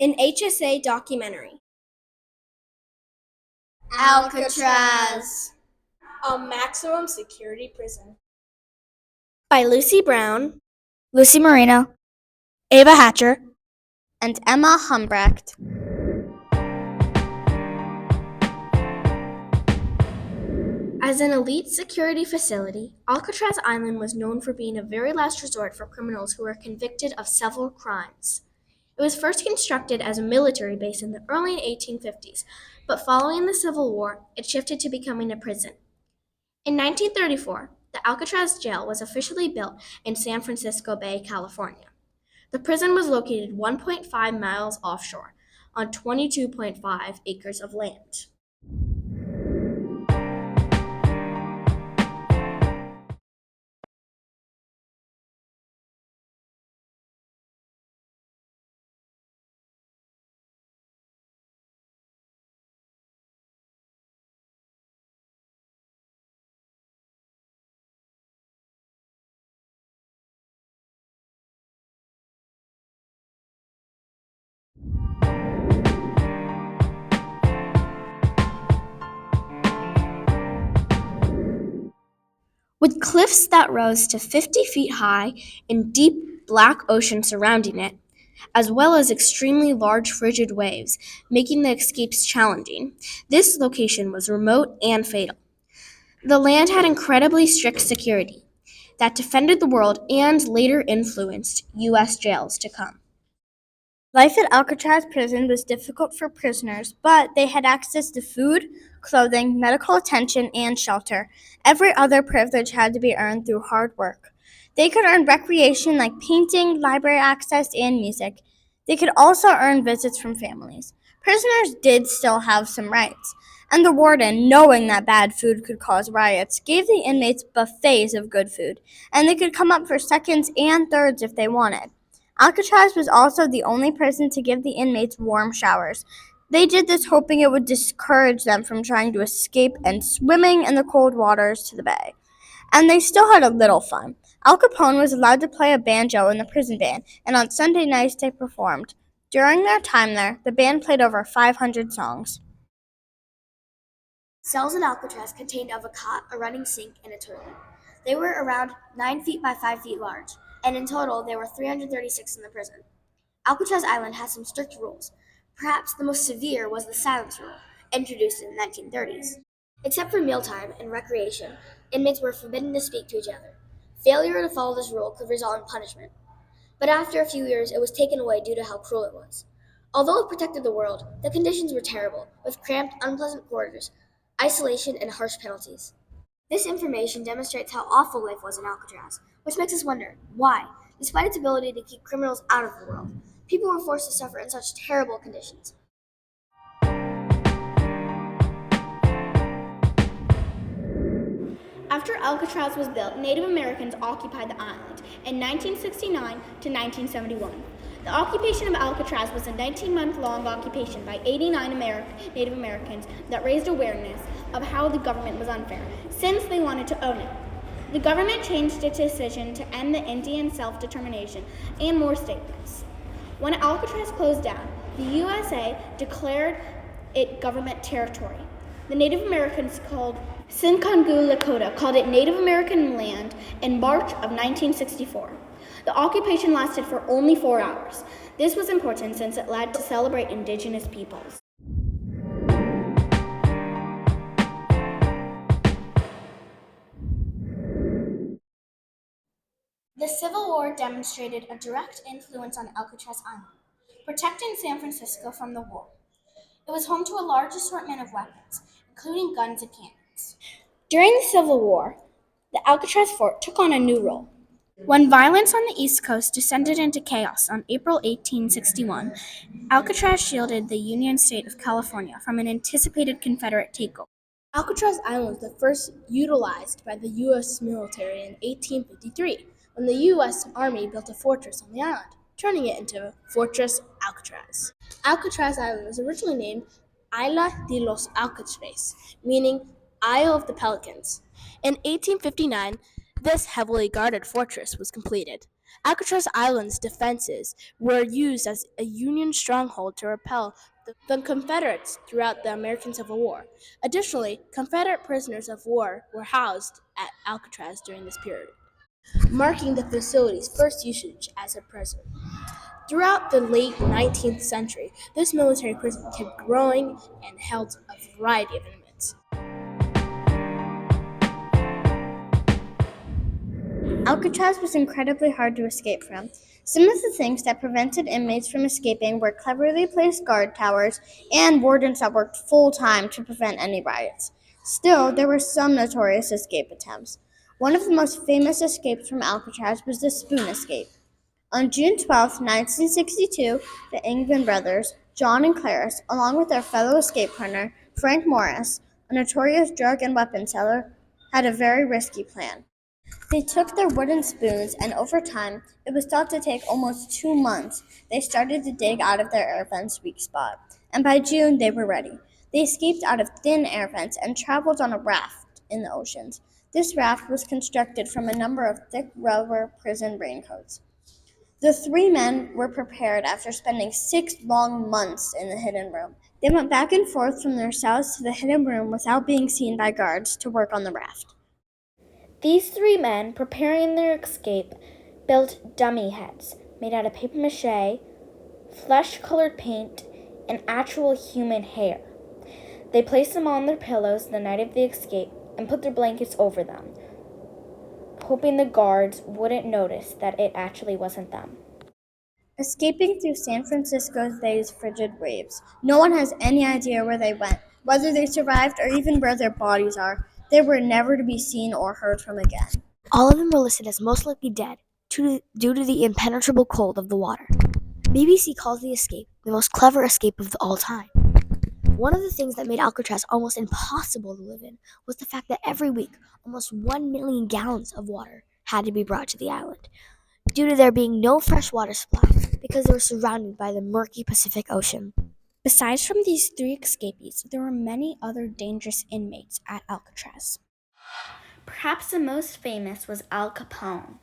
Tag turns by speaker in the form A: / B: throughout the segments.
A: An HSA documentary.
B: Alcatraz.
A: A maximum security prison. By Lucy Brown,
B: Lucy Marino, Ava Hatcher, and Emma Humbrecht.
A: As an elite security facility, Alcatraz Island was known for being a very last resort for criminals who were convicted of several crimes. It was first constructed as a military base in the early 1850s, but following the Civil War, it shifted to becoming a prison. In 1934, the Alcatraz jail was officially built in San Francisco Bay, California. The prison was located 1.5 miles offshore on 22.5 acres of land. With cliffs that rose to 50 feet high and deep black ocean surrounding it, as well as extremely large frigid waves, making the escapes challenging, this location was remote and fatal. The land had incredibly strict security that defended the world and later influenced U.S. jails to come.
B: Life at Alcatraz prison was difficult for prisoners, but they had access to food, clothing, medical attention, and shelter. Every other privilege had to be earned through hard work. They could earn recreation like painting, library access, and music. They could also earn visits from families. Prisoners did still have some rights, and the warden, knowing that bad food could cause riots, gave the inmates buffets of good food, and they could come up for seconds and thirds if they wanted. Alcatraz was also the only prison to give the inmates warm showers. They did this hoping it would discourage them from trying to escape and swimming in the cold waters to the bay. And they still had a little fun. Al Capone was allowed to play a banjo in the prison band, and on Sunday nights they performed. During their time there, the band played over 500 songs.
A: Cells in Alcatraz contained of a cot, a running sink, and a toilet. They were around 9 feet by 5 feet large, and in total there were 336 in the prison. Alcatraz Island has some strict rules. Perhaps the most severe was the silence rule, introduced in the 1930s. Except for mealtime and recreation, inmates were forbidden to speak to each other. Failure to follow this rule could result in punishment. But after a few years, it was taken away due to how cruel it was. Although it protected the world, the conditions were terrible, with cramped, unpleasant quarters, isolation, and harsh penalties. This information demonstrates how awful life was in Alcatraz, which makes us wonder why, despite its ability to keep criminals out of the world, people were forced to suffer in such terrible conditions. After Alcatraz was built, Native Americans occupied the island in 1969 to 1971. The occupation of Alcatraz was a 19-month-long occupation by 89 Native Americans that raised awareness of how the government was unfair, since they wanted to own it. The government changed its decision to end the Indian self-determination and more statements. When Alcatraz closed down, the USA declared it government territory. The Native Americans called Sinkangu Lakota called it Native American land in March of 1964. The occupation lasted for only 4 hours. This was important since it led to celebrate indigenous peoples. The Civil War demonstrated a direct influence on Alcatraz Island, protecting San Francisco from the war. It was home to a large assortment of weapons, including guns and cannons. During the Civil War, the Alcatraz fort took on a new role. When violence on the East Coast descended into chaos on April 1861, Alcatraz shielded the Union State of California from an anticipated Confederate takeover. Alcatraz Island was first utilized by the U.S. military in 1853 when the U.S. Army built a fortress on the island, turning it into Fortress Alcatraz. Alcatraz Island was originally named Isla de los Alcatraces, meaning Isle of the Pelicans. In 1859, this heavily guarded fortress was completed.
C: Alcatraz Island's defenses were used as a Union stronghold to repel the Confederates throughout the American Civil War. Additionally, Confederate prisoners of war were housed at Alcatraz during this period, marking the facility's first usage as a prison. Throughout the late 19th century, this military prison kept growing and held a variety of inmates.
B: Alcatraz was incredibly hard to escape from. Some of the things that prevented inmates from escaping were cleverly placed guard towers and wardens that worked full time to prevent any riots. Still, there were some notorious escape attempts. One of the most famous escapes from Alcatraz was the spoon escape. On June 12, 1962, the Ingven brothers, John and Clarice, along with their fellow escape partner, Frank Morris, a notorious drug and weapons seller, had a very risky plan. They took their wooden spoons, and over time, it was thought to take almost 2 months, they started to dig out of their air vent's weak spot. And by June, they were ready. They escaped out of thin air vents and traveled on a raft in the oceans. This raft was constructed from a number of thick rubber prison raincoats. The three men were prepared after spending 6 long months in the hidden room. They went back and forth from their cells to the hidden room without being seen by guards to work on the raft.
D: These three men, preparing their escape, built dummy heads made out of paper mache, flesh-colored paint, and actual human hair. They placed them on their pillows the night of the escape and put their blankets over them, hoping the guards wouldn't notice that it actually wasn't them.
B: Escaping through San Francisco Bay's frigid waves. No one has any idea where they went, whether they survived, or even where their bodies are. They were never to be seen or heard from again.
A: All of them were listed as most likely dead due to the impenetrable cold of the water. BBC calls the escape the most clever escape of all time. One of the things that made Alcatraz almost impossible to live in was the fact that every week, almost 1 million gallons of water had to be brought to the island, due to there being no fresh water supply because they were surrounded by the murky Pacific Ocean.
D: Besides from these three escapees, there were many other dangerous inmates at Alcatraz. Perhaps the most famous was Al Capone.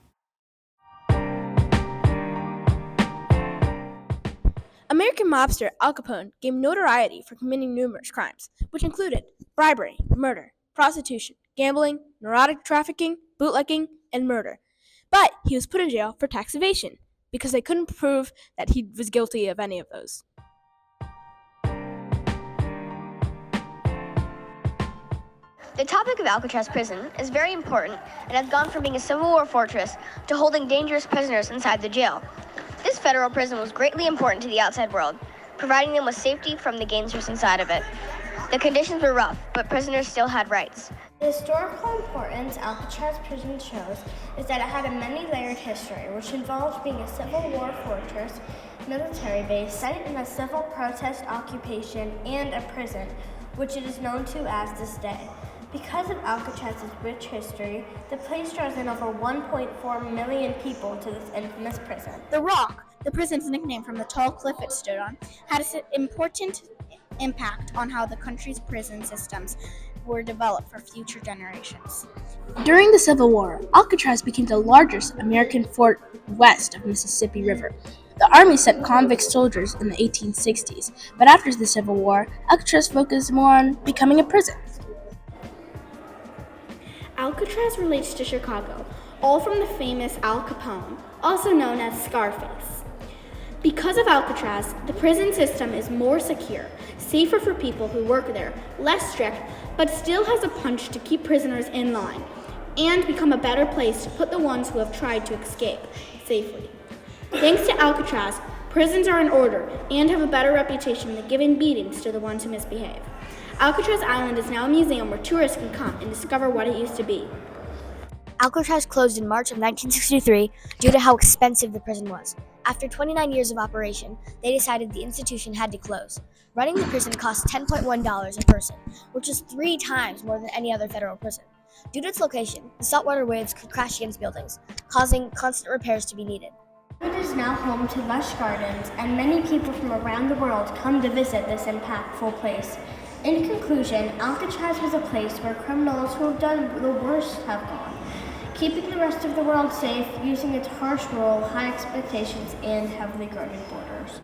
C: American mobster Al Capone gained notoriety for committing numerous crimes, which included bribery, murder, prostitution, gambling, narcotic trafficking, bootlegging, and murder. But he was put in jail for tax evasion because they couldn't prove that he was guilty of any of those.
A: The topic of Alcatraz prison is very important and has gone from being a Civil War fortress to holding dangerous prisoners inside the jail. This federal prison was greatly important to the outside world, providing them with safety from the gangsters inside of it. The conditions were rough, but prisoners still had rights.
B: The historical importance Alcatraz prison shows is that it had a many-layered history, which involved being a Civil War fortress, military base, site in a civil protest occupation, and a prison, which it is known to as this day. Because of Alcatraz's rich history, the place draws in over 1.4 million people to this infamous prison.
C: The Rock, the prison's nickname from the tall cliff it stood on, had an important impact on how the country's prison systems were developed for future generations. During the Civil War, Alcatraz became the largest American fort west of Mississippi River. The Army sent convict soldiers in the 1860s, but after the Civil War, Alcatraz focused more on becoming a prison.
D: Alcatraz relates to Chicago, all from the famous Al Capone, also known as Scarface. Because of Alcatraz, the prison system is more secure, safer for people who work there, less strict, but still has a punch to keep prisoners in line, and become a better place to put the ones who have tried to escape safely. Thanks to Alcatraz, prisons are in order and have a better reputation than giving beatings to the ones who misbehave. Alcatraz Island is now a museum where tourists can come and discover what it used to be.
A: Alcatraz closed in March of 1963 due to how expensive the prison was. After 29 years of operation, they decided the institution had to close. Running the prison cost $10.1 a person, which is 3 times more than any other federal prison. Due to its location, the saltwater waves could crash against buildings, causing constant repairs to be needed.
B: It is now home to lush gardens, and many people from around the world come to visit this impactful place. In conclusion, Alcatraz was a place where criminals who have done the worst have gone. keeping the rest of the world safe using its harsh rule, high expectations, and heavily guarded borders.